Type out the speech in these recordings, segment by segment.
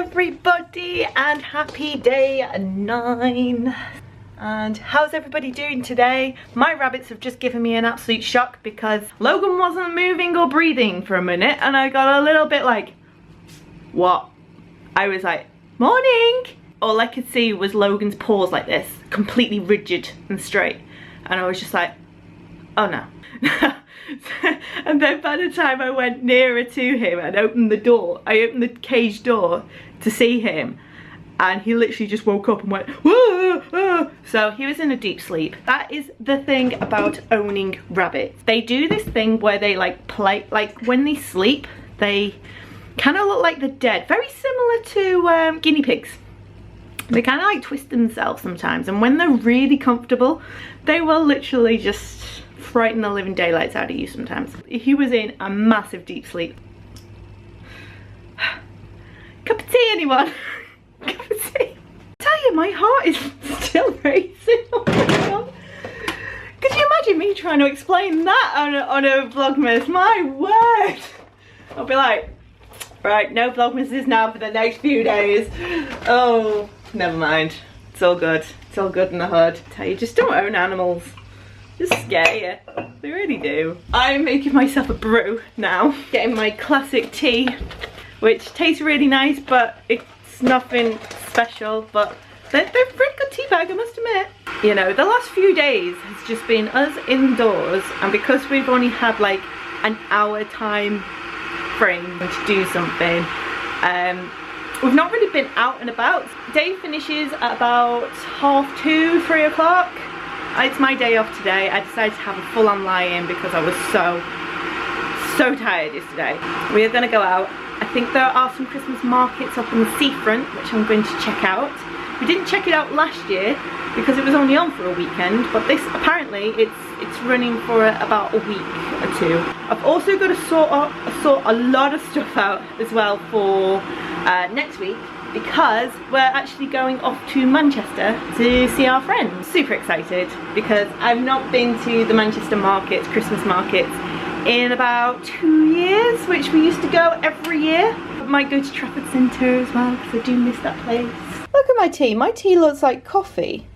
everybody and happy day 9. And how's everybody doing today? My rabbits have just given me an absolute shock because Logan wasn't moving or breathing for a minute and I got a little bit like, what? I was like, morning! All I could see was Logan's paws like this, completely rigid and straight. And I was just like, oh no. And then by the time I went nearer to him and opened the door, I opened the cage door to see him. And he literally just woke up and went, whoa, whoa. So he was in a deep sleep. That is the thing about owning rabbits. They do this thing where they like play, like when they sleep, they kind of look like they're dead. Very similar to guinea pigs. They kind of like twist themselves sometimes. And when they're really comfortable, they will literally just frighten the living daylights out of you sometimes. He was in a massive deep sleep. Cup of tea, anyone? Cup of tea. I tell you, my heart is still racing. Oh my god. Could you imagine me trying to explain that on a Vlogmas? My word. I'll be like, right, no Vlogmases now for the next few days. Oh, never mind. It's all good. It's all good in the hood. I tell you, just don't own animals. Just scare you. They really do. I'm making myself a brew now. Getting my classic tea, which tastes really nice, but it's nothing special, but they're a pretty good tea bag, I must admit. You know, the last few days has just been us indoors, and because we've only had like an hour time frame to do something, we've not really been out and about. Day finishes at about 2:30, 3 o'clock. It's my day off today. I decided to have a full-on lie-in because I was so tired yesterday. We are going to go out. I think there are some Christmas markets up on the seafront, which I'm going to check out. We didn't check it out last year because it was only on for a weekend, but this apparently it's running for about a week or two. I've also got to sort a lot of stuff out as well for next week, because we're actually going off to Manchester to see our friends. Super excited because I've not been to the Manchester markets, Christmas markets, in about 2 years, which we used to go every year. I might go to Trafford Centre as well because I do miss that place. Look at my tea. My tea looks like coffee.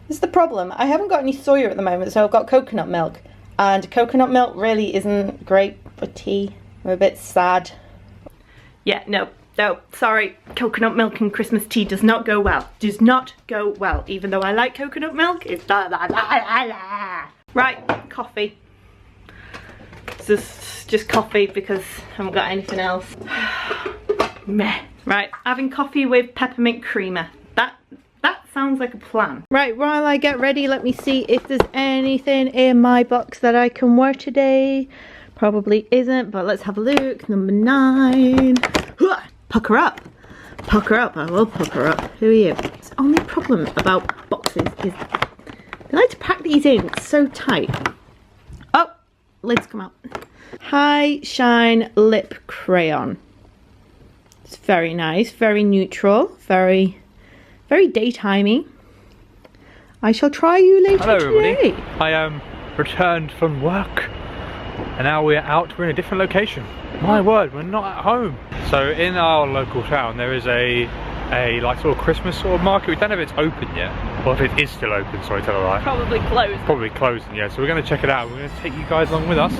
This is the problem. I haven't got any soya at the moment, so I've got coconut milk. And coconut milk really isn't great for tea. I'm a bit sad. Yeah, no, sorry. Coconut milk and Christmas tea does not go well. Does not go well. Even though I like coconut milk, it's Right, coffee. Just coffee because I haven't got anything else. Meh. Right, having coffee with peppermint creamer. That sounds like a plan. Right, while I get ready, let me see if there's anything in my box that I can wear today. Probably isn't, but let's have a look. Number 9. Pucker up. Pucker up. I will pucker up. Who are you? The only problem about boxes is they like to pack these in. It's so tight. Oh, lids come out. High Shine Lip Crayon. It's very nice, very neutral, very daytimey. I shall try you later today. Everybody. I returned from work and now we're out. We're in a different location. My word, we're not at home. So in our local town there is a like sort of Christmas sort of market. We don't know if it's open yet, or if it is still open, sorry, tell a lie. Probably closed. Probably closing, yeah. So we're going to check it out. We're going to take you guys along with us.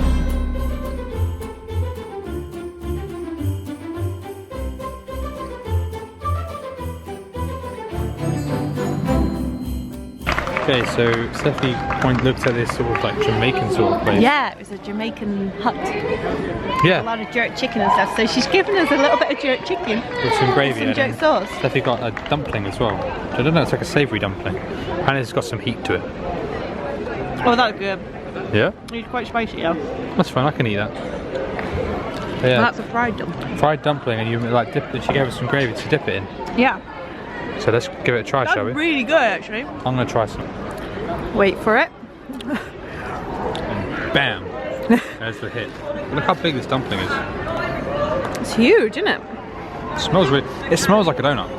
Okay, so Stephanie looked at this sort of like Jamaican sort of place. Yeah, it was a Jamaican hut. Yeah. A lot of jerk chicken and stuff. So she's given us a little bit of jerk chicken. With some gravy and some jerk sauce. Stephanie got a dumpling as well. Which I don't know, it's like a savoury dumpling. And it's got some heat to it. Oh, that's good. Yeah? It's quite spicy, though. That's fine, I can eat that. Yeah. Well, that's a fried dumpling. Fried dumpling, and you like dip it. She gave us some gravy to dip it in. Yeah. So let's give it a try, shall we? That's really good, actually. I'm going to try some. Wait for it. Bam! There's the hit. Look how big this dumpling is. It's huge, isn't it? It smells weird. It smells like a donut.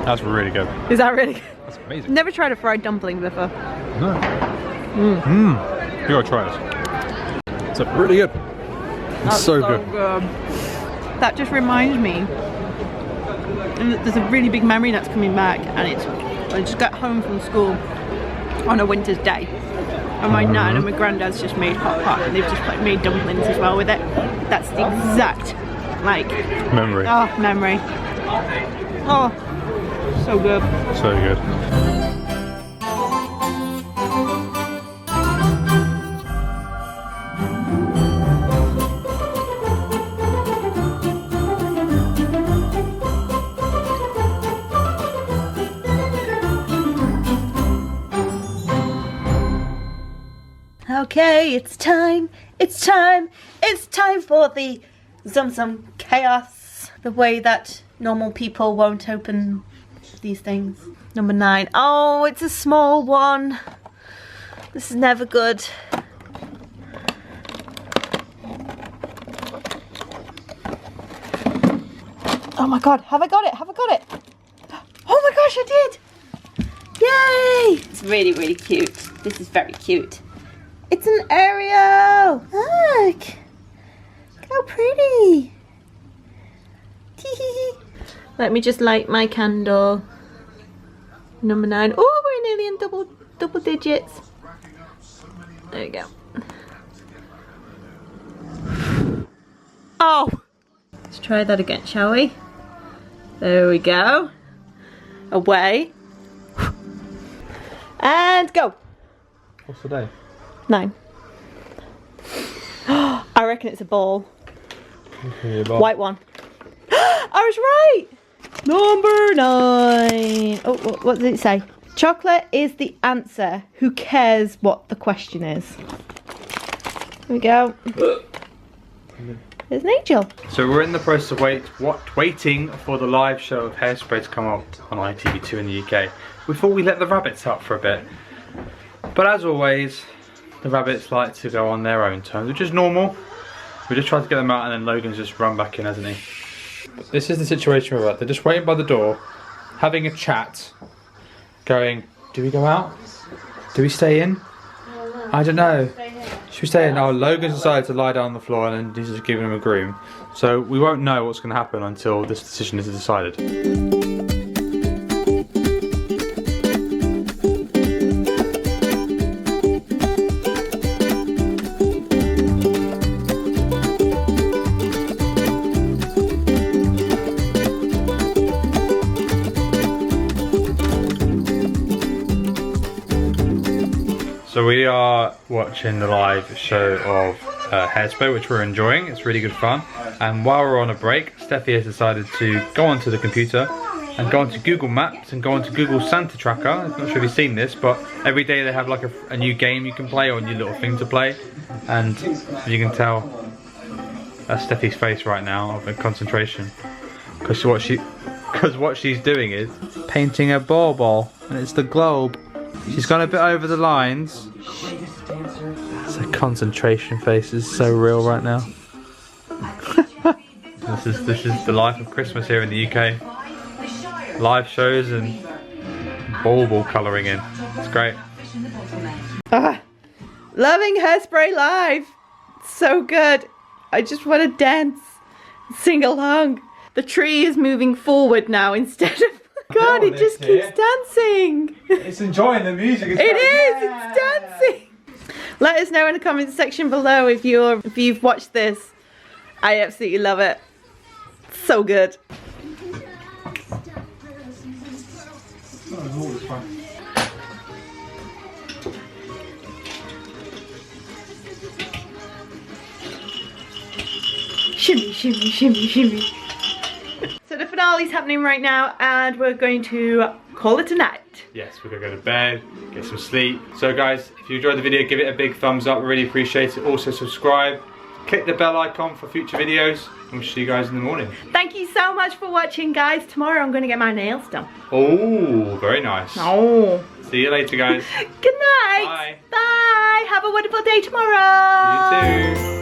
That's really good. Is that really good? That's amazing. Never tried a fried dumpling before. No. gotta try this. It's really good. It's so good. That just reminds me, and there's a really big memory that's coming back, and it's, I just got home from school on a winter's day, and my nan and my granddad's just made hot pot, and they've just like made dumplings as well with it. That's the exact, like, memory. Oh, memory. Oh, so good. So good. Okay, it's time for the Zum Zum chaos. The way that normal people won't open these things. Number 9. Oh, it's a small one. This is never good. Oh my god, have I got it? Have I got it? Oh my gosh, I did! Yay! It's really, really cute. This is very cute. It's an Ariel! Look! Look how pretty! Let me just light my candle. Number 9. Oh, we're nearly in double digits. There we go. Oh! Let's try that again, shall we? There we go. Away. And go. What's the day? 9. I reckon it's a ball. Okay, White one. I was right! Number 9. Oh, what did it say? Chocolate is the answer. Who cares what the question is? Here we go. There's an angel. So we're in the process of waiting for the live show of Hairspray to come up on ITV2 in the UK. We thought we'd let the rabbits up for a bit. But as always, the rabbits like to go on their own terms, which is normal. We just tried to get them out and then Logan's just run back in, hasn't he? But this is the situation we're at. They're just waiting by the door, having a chat, going, do we go out? Do we stay in? I don't know. Should we stay in? Oh, Logan's decided to lie down on the floor and then he's just giving him a groom. So we won't know what's going to happen until this decision is decided. So we are watching the live show of Hairspray, which we're enjoying. It's really good fun. And while we're on a break, Steffi has decided to go onto the computer and go onto Google Maps and go onto Google Santa Tracker. I'm not sure if you've seen this, but every day they have like a new game you can play or a new little thing to play. And as you can tell, that's Steffi's face right now of concentration. Because what she's doing is painting a ball, and it's the globe. She's gone a bit over the lines. Her concentration face is so real right now. This is the life of Christmas here in the UK. Live shows and ball colouring in. It's great. Loving Hairspray live. It's so good. I just want to dance, sing along. The tree is moving forward now instead of. God, it just keeps dancing. It's enjoying the music. It's dancing. Let us know in the comments section below if you've watched this. I absolutely love it. So good. Shimmy, shimmy, shimmy, shimmy. So the finale's happening right now and we're going to call it a night. Yes, we're going to go to bed, get some sleep. So guys, if you enjoyed the video, give it a big thumbs up. We really appreciate it. Also subscribe, click the bell icon for future videos, and we'll see you guys in the morning. Thank you so much for watching, guys. Tomorrow I'm going to get my nails done. Oh, very nice. Oh. See you later, guys. Good night. Bye. Bye. Have a wonderful day tomorrow. You too.